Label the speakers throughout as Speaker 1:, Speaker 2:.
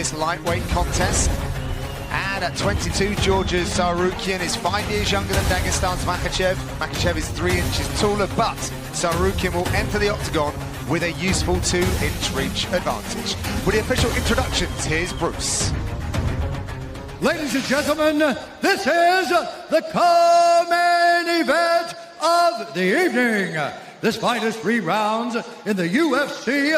Speaker 1: this lightweight contest. And at 22, Georgia's Tsarukyan is 5 years younger than Dagestan's Makhachev. Makhachev is 3 inches taller, but Tsarukyan will enter the octagon with a useful 2-inch reach advantage. With the official introductions, here's Bruce.
Speaker 2: Ladies and gentlemen, this is the co-main event of the evening. This fight is 3 rounds in the UFC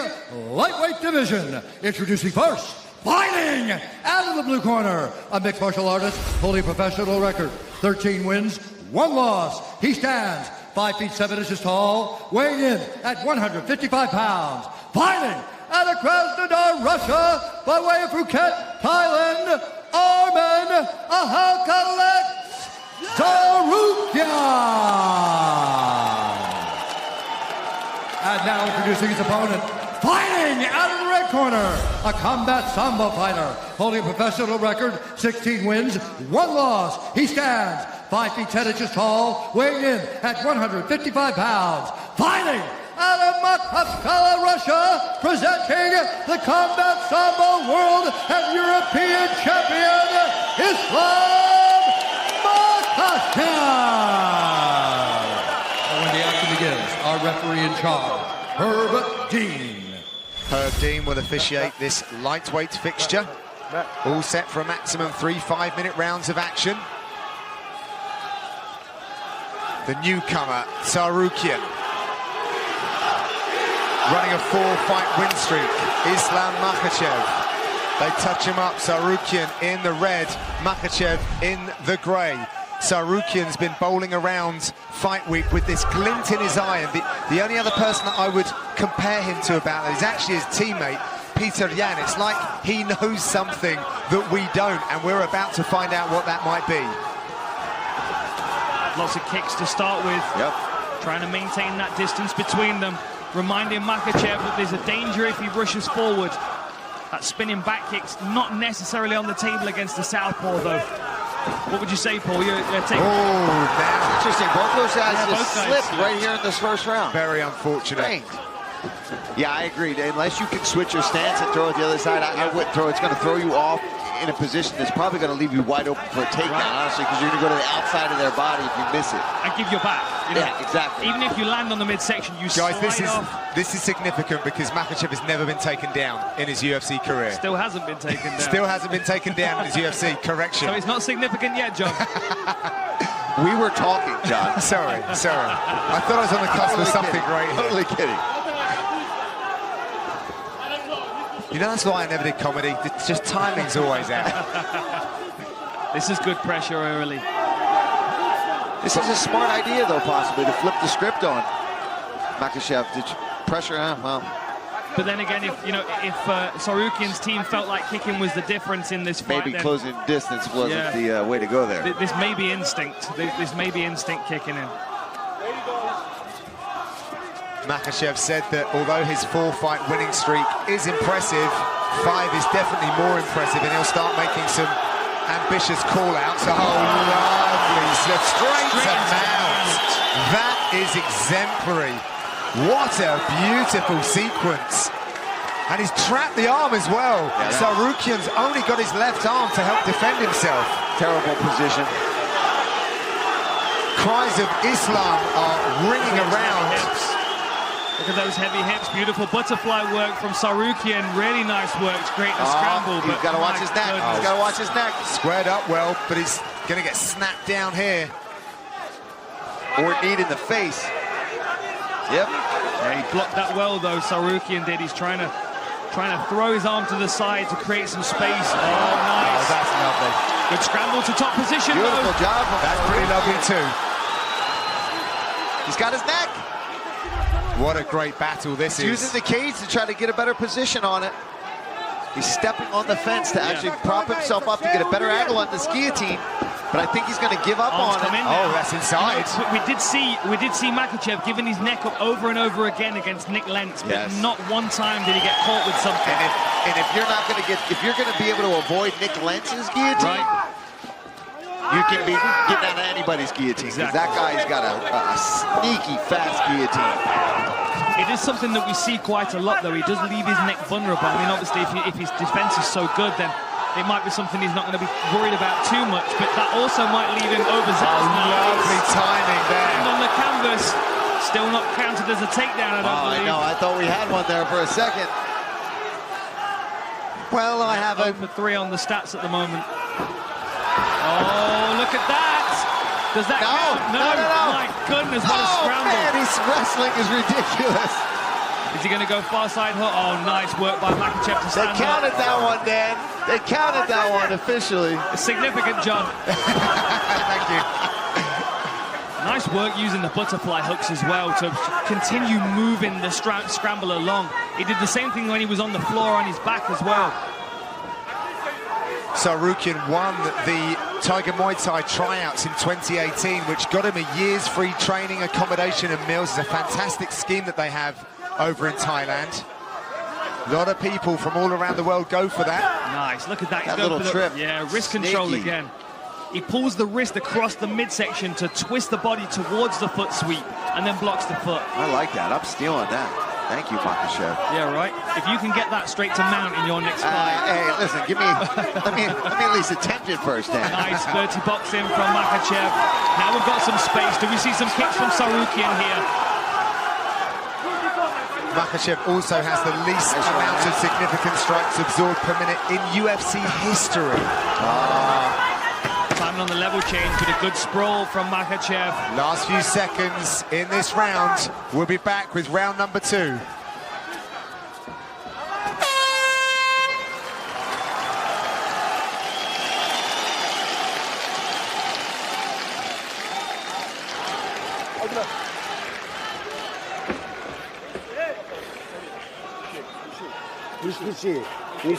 Speaker 2: lightweight division. Introducing first, fighting out of the blue corner, a mixed martial artist holding a professional record, 13 wins, 1 loss. He stands 5 feet 7 inches tall, weighing in at 155 pounds. Fighting out of Krasnodar, Russia, by way of Phuket, Thailand, Arman Tsarukyan. And now introducing his opponent, fighting out of the red corner, a combat sambo fighter, holding a professional record, 16 wins, 1 loss. He stands 5 feet 10 inches tall, weighing in at 155 pounds. Fighting out of machachea, Russia, presenting the combat sambo world and European champion, Ислам. And when the action begins, our referee in charge, Herb Dean.
Speaker 1: Herb Dean will officiate this lightweight fixture. All set for a maximum 3 5-minute rounds of action. The newcomer, Tsarukyan, running a 4-fight win streak. Ислам Makhachev. They touch him up. Tsarukyan in the red, Makhachev in the grey. Tsarukyan's been bowling around fight week with this glint in his eye, and the only other person that I would compare him to about that is actually his teammate, Peter Yan. It's like he knows something that we don't, and we're about to find out what that might be.
Speaker 3: Lots of kicks to start with.
Speaker 4: Yep.
Speaker 3: Trying to maintain that distance between them. Reminding Makhachev that there's a danger if he rushes forward. That spinning back kick's not necessarily on the table against the southpaw, though. What would you say, Paul? You're taking...
Speaker 1: Oh, now.
Speaker 4: Interesting. Both those guys
Speaker 3: Yeah,
Speaker 4: just
Speaker 3: both guys,
Speaker 4: slipped
Speaker 3: yeah.
Speaker 4: right here in this first round.
Speaker 1: Very unfortunate.
Speaker 4: Strange. Yeah, I agree. Unless you can switch your stance and throw it the other side, I wouldn't throw. It's going to throw you off in a position that's probably going to leave you wide open for a takedown, honestly, because you're going to go to the outside of their body if you miss it.
Speaker 3: And give your back. You know,
Speaker 4: yeah, exactly.
Speaker 3: Even if you land on the midsection, you
Speaker 1: Guys,
Speaker 3: slide
Speaker 1: this is significant because Makhachev has never been taken down in his UFC career.
Speaker 3: Still hasn't been taken down.
Speaker 1: Still hasn't been taken down in his UFC. Correction.
Speaker 3: So it's not significant yet, John.
Speaker 4: We were talking, John.
Speaker 1: Sorry. I thought I was on the cusp of something great here.
Speaker 4: Totally kidding.
Speaker 1: You know, that's why I never did comedy. It's just timing's always out.
Speaker 3: This is good pressure early.
Speaker 4: This is a smart idea, though, possibly, to flip the script on Makhachev. Pressure, well.
Speaker 3: But then again, if Tsarukyan's team felt like kicking was the difference in this fight,
Speaker 4: Maybe
Speaker 3: then
Speaker 4: closing distance wasn't the way to go there.
Speaker 3: This may be instinct. This may be instinct kicking in.
Speaker 1: Makhachev said that although his 4-fight winning streak is impressive, 5 is definitely more impressive, and he'll start making some ambitious call-outs. Oh, lovely slip straight to mount. That is exemplary. What a beautiful sequence. And he's trapped the arm as well. Yeah, Tsarukyan's only got his left arm to help defend himself.
Speaker 4: Terrible position.
Speaker 1: Cries of Islam are ringing around.
Speaker 3: Look at those heavy hips. Beautiful butterfly work from Tsarukyan. Really nice work. It's great to scramble.
Speaker 4: He's got to watch his neck. He's got to watch his neck.
Speaker 1: Squared up well, but he's going to get snapped down here.
Speaker 4: Or knee in the face. Yep.
Speaker 3: Yeah, he blocked that well, though. Tsarukyan did. He's trying to throw his arm to the side to create some space. Oh, nice.
Speaker 1: Oh, that's lovely.
Speaker 3: Good scramble to top position.
Speaker 4: Beautiful
Speaker 3: though.
Speaker 4: job.
Speaker 1: That's pretty lovely too.
Speaker 4: He's got his neck.
Speaker 1: What a great battle this is.
Speaker 4: Using the cage to try to get a better position on it. He's stepping on the fence to actually prop himself up to get a better angle on this guillotine. But I think he's going to give up on it.
Speaker 1: Oh, that's inside.
Speaker 3: You know, we did see Makhachev giving his neck up over and over again against Nick Lentz, but not one time did he get caught with something.
Speaker 4: And if you're not going to if you're going to be able to avoid Nick Lentz's guillotine, you can be getting out of anybody's guillotine. Exactly. That guy's got a sneaky, fast guillotine.
Speaker 3: It is something that we see quite a lot, though. He does leave his neck vulnerable. I mean, obviously, if his defense is so good, then it might be something he's not going to be worried about too much, but that also might leave him overzealous.
Speaker 1: Lovely timing there.
Speaker 3: And on the canvas, still not counted as a takedown, I don't believe.
Speaker 4: I know, I thought we had one there for a second. Well, I have a...
Speaker 3: 0 for 3 on the stats at the moment. Oh, look at that! Does that count? No. My goodness, what a scramble.
Speaker 4: Man, his wrestling is ridiculous.
Speaker 3: Is he going to go far side hook? Oh, nice work by Makhachev to stand up.
Speaker 4: They counted that one, Dan. They counted that one officially.
Speaker 3: Significant, John.
Speaker 1: Thank you.
Speaker 3: Nice work using the butterfly hooks as well to continue moving the scramble along. He did the same thing when he was on the floor on his back as well.
Speaker 1: Tsarukyan won the Tiger Muay Thai tryouts in 2018, which got him a year's free training, accommodation and meals. It's a fantastic scheme that they have over in Thailand. A lot of people from all around the world go for that.
Speaker 3: Nice, look at that.
Speaker 4: That little trip.
Speaker 3: Yeah, wrist control again. He pulls the wrist across the midsection to twist the body towards the foot sweep and then blocks the foot.
Speaker 4: I like that. I'm stealing that. Thank you, Makhachev.
Speaker 3: Yeah, right. If you can get that straight to mount in your next fight.
Speaker 4: Hey, listen, give me, let me at least attempt it first, Dan.
Speaker 3: Nice dirty boxing from Makhachev. Now we've got some space. Do we see some kicks from Tsarukyan here?
Speaker 1: Makhachev also has the least amount of significant strikes absorbed per minute in UFC history.
Speaker 3: Timing on the level change, but a good sprawl from Makhachev.
Speaker 1: Last few seconds in this round. We'll be back with round number 2.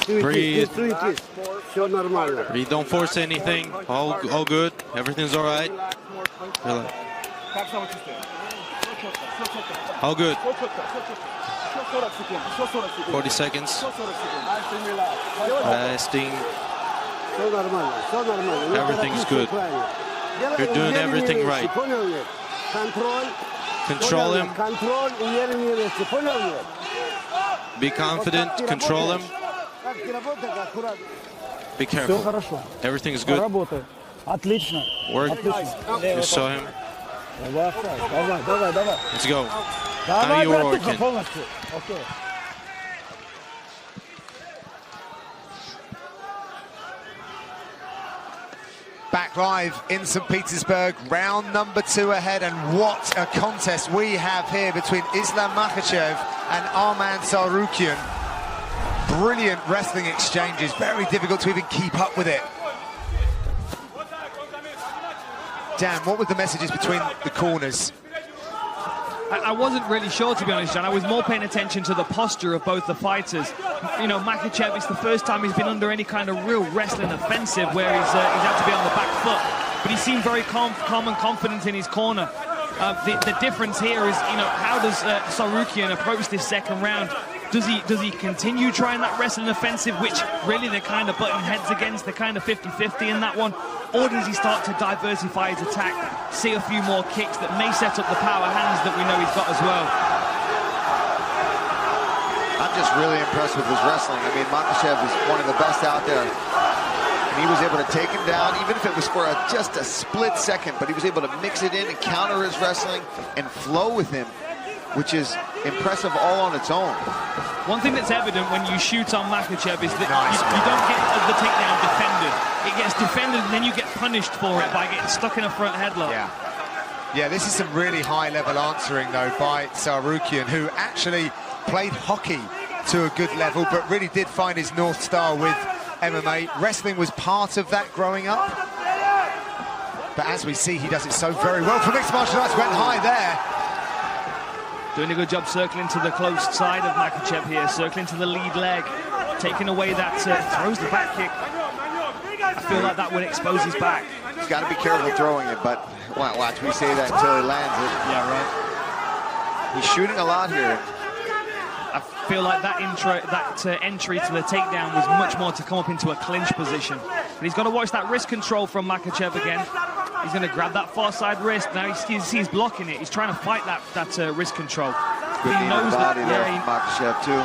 Speaker 5: Breathe. Breathe. Don't force anything. All good. Everything's all right. All good. 40 seconds. Resting. Everything's good. You're doing everything right. Control him. Be confident. Control him. Be careful. Everything's good. Work. You saw him. Let's go. Now you're working.
Speaker 1: Back live in St. Petersburg, round number 2 ahead, and what a contest we have here between Islam Makhachev and Arman Tsarukyan. Brilliant wrestling exchanges, very difficult to even keep up with it. Dan, what were the messages between the corners?
Speaker 3: I wasn't really sure, to be honest, John. I was more paying attention to the posture of both the fighters. You know, Makhachev, it's the first time he's been under any kind of real wrestling offensive where he's had to be on the back foot. But he seemed very calm and confident in his corner. The difference here is, you know, how does Tsarukyan approach this second round? Does he continue trying that wrestling offensive, which really they're kind of butting heads against, they're kind of 50-50 in that one? Or does he start to diversify his attack, see a few more kicks that may set up the power hands that we know he's got as well?
Speaker 4: I'm just really impressed with his wrestling. I mean, Makhachev is one of the best out there. And he was able to take him down, even if it was for just a split second, but he was able to mix it in and counter his wrestling and flow with him, which is impressive all on its own.
Speaker 3: One thing that's evident when you shoot on Makhachev is that you don't get the takedown defended. It gets defended and then you get punished for it by getting stuck in a front headlock.
Speaker 1: Yeah, this is some really high-level answering, though, by Tsarukyan, who actually played hockey to a good level, but really did find his North Star with MMA. Wrestling was part of that growing up. But as we see, he does it so very well. For mixed martial arts, went high there.
Speaker 3: Doing a good job circling to the close side of Makhachev here, circling to the lead leg, taking away that, throws the back kick. I feel like that would expose his back.
Speaker 4: He's got to be careful throwing it, but watch me say that until he lands it.
Speaker 3: Yeah, right.
Speaker 4: He's shooting a lot here.
Speaker 3: I feel like that entry to the takedown was much more to come up into a clinch position. But he's got to watch that wrist control from Makhachev again. He's going to grab that far side wrist. Now he's blocking it. He's trying to fight that wrist control.
Speaker 4: Good knee to the body there from Makhachev, too.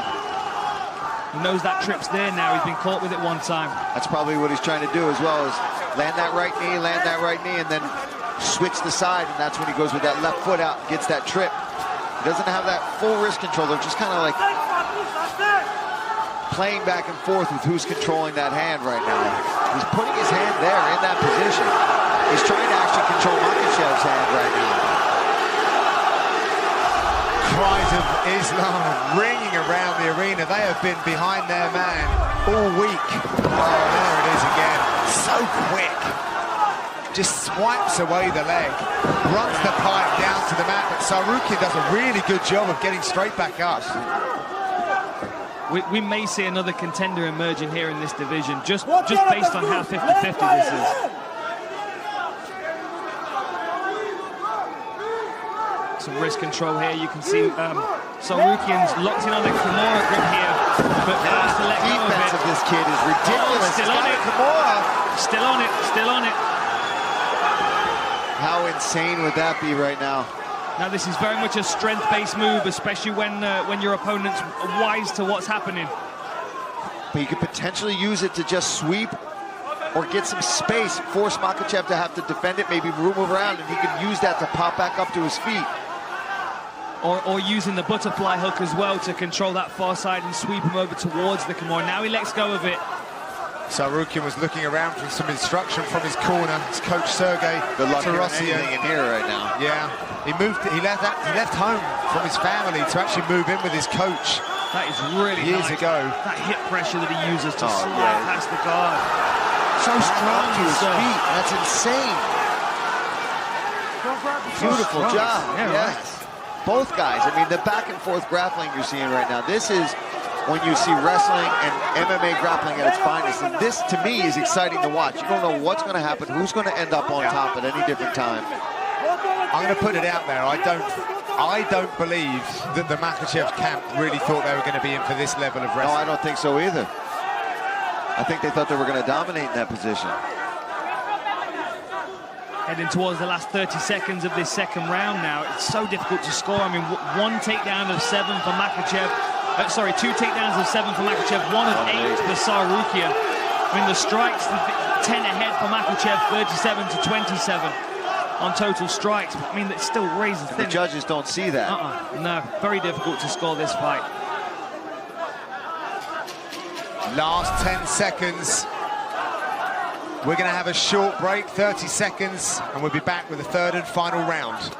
Speaker 3: He knows that trip's there now. He's been caught with it one time.
Speaker 4: That's probably what he's trying to do as well, is land that right knee, and then switch the side, and that's when he goes with that left foot out and gets that trip. He doesn't have that full wrist control. They're just kind of like playing back and forth with who's controlling that hand right now. He's putting his hand there in that position. He's trying to actually control Makhachev's hand right now.
Speaker 1: Cries of Islam ringing around the arena. They have been behind their man all week. Oh, there it is again. So quick. Just swipes away the leg, runs the pipe down to the mat, but Tsarukyan does a really good job of getting straight back up.
Speaker 3: We may see another contender emerging here in this division, just based on how 50-50 this is. Some wrist control here. You can see Tsarukyan's locked in on the Kimura grip here, but forced to let go of it.
Speaker 4: Defense of this kid is ridiculous.
Speaker 3: Still on it.
Speaker 4: Kimura.
Speaker 3: Still on it. Still on it.
Speaker 4: How insane would that be right now?
Speaker 3: Now this is very much a strength-based move, especially when your opponent's wise to what's happening.
Speaker 4: But you could potentially use it to just sweep or get some space, force Makhachev to have to defend it, maybe move around, and he could use that to pop back up to his feet.
Speaker 3: Or using the butterfly hook as well to control that far side and sweep him over towards the Kimura. Now he lets go of it.
Speaker 1: Tsarukyan was looking around for some instruction from his corner. His coach Sergey Tarosian
Speaker 4: in here right now.
Speaker 1: Yeah, he left home from his family to actually move in with his coach.
Speaker 3: That is really
Speaker 1: years
Speaker 3: nice.
Speaker 1: ago.
Speaker 3: That hip pressure that he uses to slide past the guard.
Speaker 4: So strong to his feet. That's insane. Beautiful job.
Speaker 3: Yeah,
Speaker 4: yes. Right. Both guys. I mean, the back and forth grappling you're seeing right now. This is when you see wrestling and MMA grappling at its finest. And this, to me, is exciting to watch. You don't know what's going to happen, who's going to end up on top at any different time.
Speaker 1: I'm going to put it out there. I don't believe that the Makhachev camp really thought they were going to be in for this level of wrestling.
Speaker 4: No, I don't think so either. I think they thought they were going to dominate in that position.
Speaker 3: Heading towards the last 30 seconds of this second round now. It's so difficult to score. I mean, one takedown of 7 for Makhachev. Sorry, 2 takedowns of 7 for Makhachev, 1 of 8 for Tsarukyan. I mean, the strikes, 10 ahead for Makhachev, 37 to 27 on total strikes. I mean, that still razor thin.
Speaker 4: The judges don't see that.
Speaker 3: No, very difficult to score this fight.
Speaker 1: Last 10 seconds. We're going to have a short break, 30 seconds, and we'll be back with the third and final round.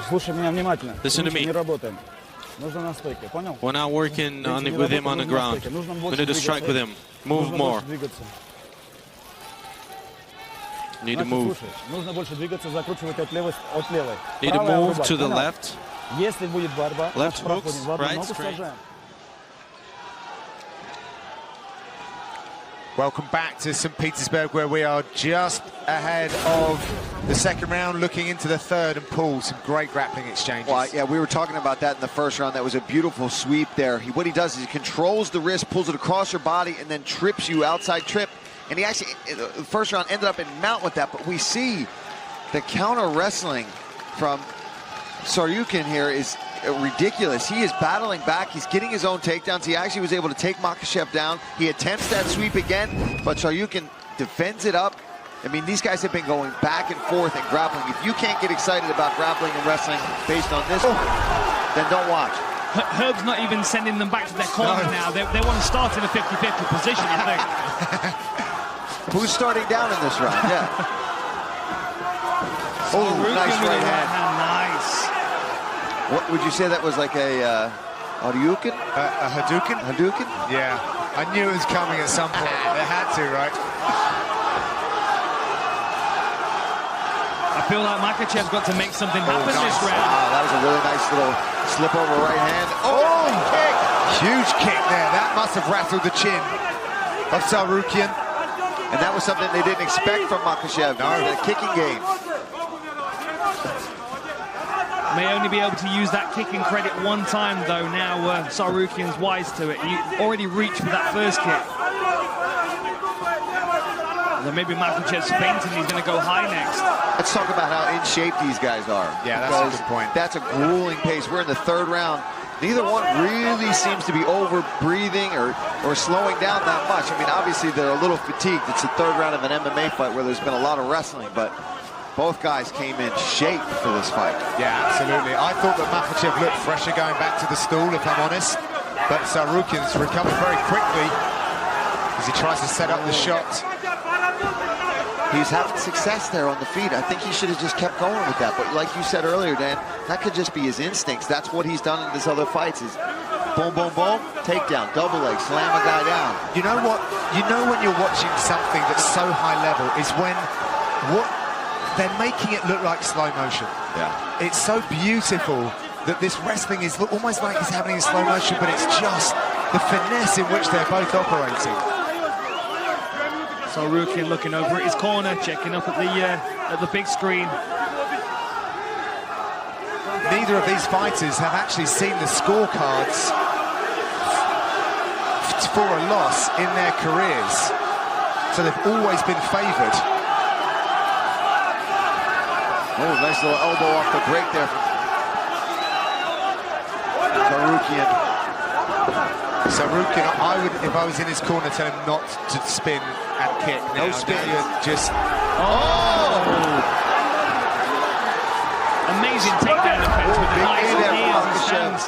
Speaker 6: Слушай меня внимательно.
Speaker 5: Listen to me.
Speaker 6: Не работаем. Нужно на стойке, понял?
Speaker 5: We're not working with him on the ground. We need to strike with him. Move more. Need to move.
Speaker 6: Нужно больше двигаться, закручивать от левой.
Speaker 5: Need to move to the left.
Speaker 6: Если будет борьба,
Speaker 5: Left hooks,
Speaker 6: проходим в одну
Speaker 5: right,
Speaker 6: ногу,
Speaker 5: straight.
Speaker 6: сажаем.
Speaker 1: Welcome back to St. Petersburg, where we are just ahead of the second round, looking into the third, and Paul, some great grappling exchanges.
Speaker 4: Well, yeah, we were talking about that in the first round. That was a beautiful sweep there. What he does is he controls the wrist, pulls it across your body, and then trips you, outside trip. And he actually, the first round, ended up in mount with that. But we see the counter wrestling from Tsarukyan here is ridiculous. He is battling back. He's getting his own takedowns. He actually was able to take Makhachev down. He attempts that sweep again, but Tsarukyan defends it up. I mean, these guys have been going back and forth and grappling. If you can't get excited about grappling and wrestling based on this, then don't watch.
Speaker 3: Herb's not even sending them back to their corner now. They want to start in a 50-50 position, I think.
Speaker 4: Who's starting down in this round? Yeah. Nice right hand.
Speaker 3: Nice.
Speaker 4: What would you say that was, like a Hadouken?
Speaker 1: A Hadouken?
Speaker 4: Hadouken?
Speaker 1: Yeah. I knew it was coming at some point. They had to, right?
Speaker 3: I feel like Makhachev's got to make something happen
Speaker 1: nice.
Speaker 3: this round.
Speaker 4: Wow, that was a really nice little slip over right hand. Oh, kick!
Speaker 1: Huge kick there. That must have rattled the chin of Tsarukyan.
Speaker 4: And that was something they didn't expect from Makhachev. No, the kicking game.
Speaker 3: May only be able to use that kicking credit one time, though. Now Tsarukyan's wise to it. He already reached for that first kick. Then maybe Makhachev's fainting. He's going to go high next.
Speaker 4: Let's talk about how in shape these guys are.
Speaker 1: Yeah, that's a good point.
Speaker 4: That's a grueling pace. We're in the third round. Neither one really seems to be over-breathing or slowing down that much. I mean, obviously, they're a little fatigued. It's the third round of an MMA fight where there's been a lot of wrestling, but both guys came in shape for this fight.
Speaker 1: Yeah, absolutely. I thought that Makhachev looked fresher going back to the stool, if I'm honest. But Tsarukyan's recovered very quickly as he tries to set up the shot.
Speaker 4: He's having success there on the feet. I think he should have just kept going with that. But like you said earlier, Dan, that could just be his instincts. That's what he's done in his other fights is boom, boom, boom, takedown, double leg, slam a guy down.
Speaker 1: You know what? You know when you're watching something that's so high level is when they're making it look like slow motion.
Speaker 4: Yeah. It's
Speaker 1: so beautiful that this wrestling is almost like it's happening in slow motion, but it's just the finesse in which they're both operating.
Speaker 3: Tsarukyan looking over at his corner, checking up at the big screen.
Speaker 1: Neither of these fighters have actually seen the scorecards for a loss in their careers, so they've always been favoured.
Speaker 4: Oh, nice little elbow off the break there from
Speaker 1: Tsarukyan, I would, if I was in his corner, tell him not to spin and kick.
Speaker 4: No spin.
Speaker 1: Just...
Speaker 3: Amazing takedown defense with the nice knees and stands.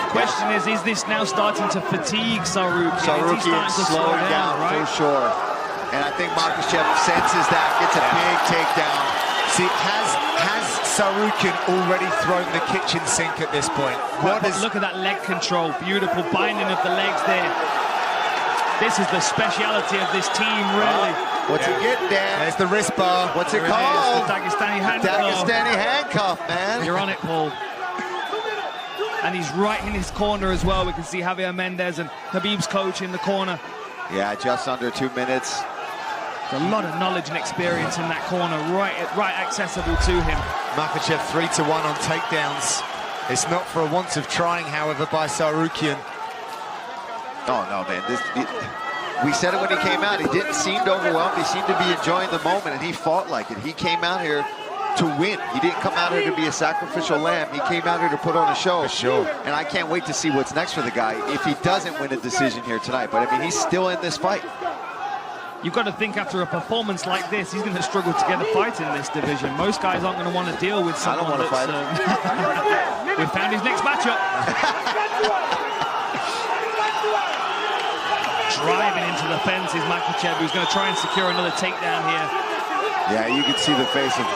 Speaker 3: The question is this now starting to fatigue Tsarukyan?
Speaker 4: Tsarukyan slowing down, right? For sure. And I think Makhachev senses that, gets a big takedown.
Speaker 1: See, has Tsarukyan already thrown the kitchen sink at this point?
Speaker 3: Look at that leg control. Beautiful binding of the legs there. This is the speciality of this team, really.
Speaker 4: What's it get, Dan?
Speaker 1: There's the wrist bar.
Speaker 4: What's it called?
Speaker 3: The Dagestani handcuff.
Speaker 4: Dagestani handcuff, man.
Speaker 3: You're on it, Paul. And he's right in his corner as well. We can see Javier Mendez and Khabib's coach in the corner.
Speaker 4: Yeah, just under 2 minutes.
Speaker 3: There's a lot of knowledge and experience in that corner, right accessible to him.
Speaker 1: Makhachev 3-1 on takedowns. It's not for a want of trying, however, by Tsarukyan.
Speaker 4: Oh, no, man. We said it when he came out. He didn't seem overwhelmed. He seemed to be enjoying the moment, and he fought like it. He came out here to win. He didn't come out here to be a sacrificial lamb. He came out here to put on a show.
Speaker 1: For sure.
Speaker 4: And I can't wait to see what's next for the guy if he doesn't win a decision here tonight. But, I mean, he's still in this fight.
Speaker 3: You've got to think after a performance like this, he's going to struggle to get a fight in this division. Most guys aren't going to want to deal with someone
Speaker 4: I don't want to fight.
Speaker 3: We've found his next matchup. Driving into the fence is Makhachev, who's going to try and secure another takedown here.
Speaker 4: Yeah, you can see the face of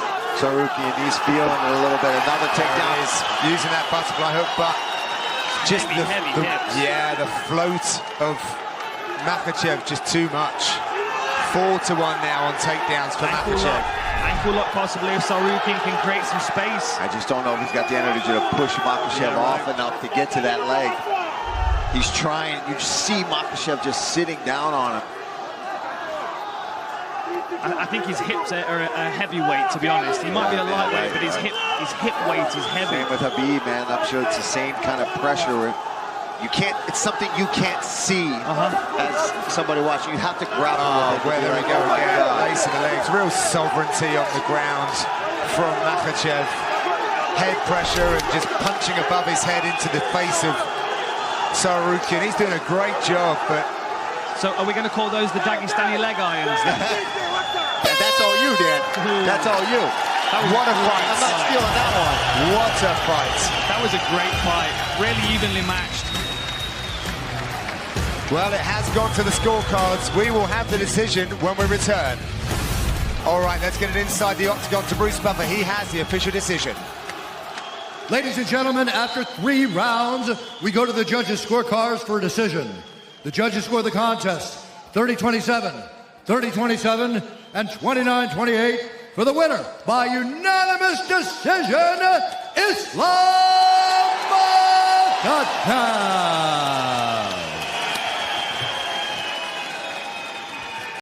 Speaker 4: Tsarukyan. He's feeling it a little bit. Another takedown.
Speaker 1: Is using that butterfly hook, but just
Speaker 3: heavy hips.
Speaker 1: Yeah, the float of Makhachev just too much. 4-1 now on takedowns for Makhachev.
Speaker 3: Ankle lock possibly if Tsarukyan can create some space.
Speaker 4: I just don't know if he's got the energy to push Makhachev off enough to get to that leg. He's trying. You see Makhachev just sitting down on him.
Speaker 3: I think his hips are a heavyweight, to be honest. He might be a lightweight, but his hip weight is heavy.
Speaker 4: Same with Khabib, man. I'm sure it's the same kind of pressure. Where you can't. It's something you can't see as somebody watching. You have to grapple with it.
Speaker 1: Where there we go again. Lacing the legs. Real sovereignty on the ground from Makhachev. Head pressure and just punching above his head into the face of Tsarukyan. He's doing a great job, but...
Speaker 3: So are we going to call those the Dagestani leg irons?
Speaker 4: That's all you, Dan. That's all you.
Speaker 1: What a fight.
Speaker 4: I'm not stealing that one.
Speaker 1: What a fight.
Speaker 3: That was a great fight. Really evenly matched.
Speaker 1: Well, it has gone to the scorecards. We will have the decision when we return. All right, let's get it inside the octagon to Bruce Buffer. He has the official decision.
Speaker 2: Ladies and gentlemen, after 3 rounds, we go to the judges' scorecards for a decision. The judges score the contest 30-27, 30-27, and 29-28 for the winner by unanimous decision, Ислам Makhachev.